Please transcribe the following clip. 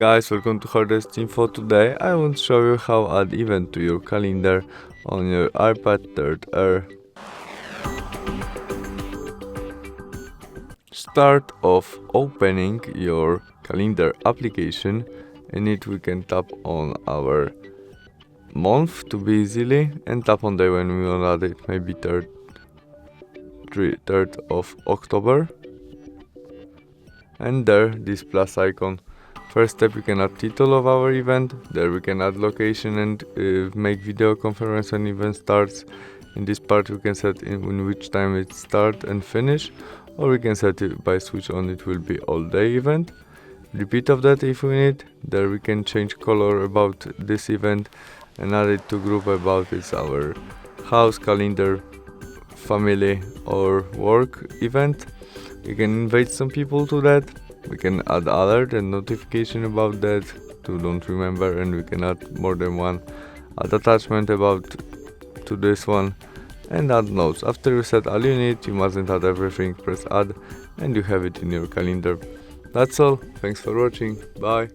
Guys, welcome to HardReset.Info. Today I want to show you how add event to your calendar on your iPad 3rd Air. Start off opening your calendar application. In it we can tap on our month to be easily and tap on day when we want to add it, maybe 3rd of October. And there, this plus icon. First step, we can add title of our event. There we can add location and make video conference when event starts. In this part we can set in which time it start and finish, or we can set it by switch on, it will be all day event. Repeat of that if we need. There we can change color about this event and add it to group about it's our house, calendar, family or work event. We can invite some people to that. We can add alert and notification about that to don't remember, and we can add more than one add attachment about to this one and add notes. After you set all you need, you mustn't add everything, press add and you have it in your calendar. That's all. Thanks for watching. Bye.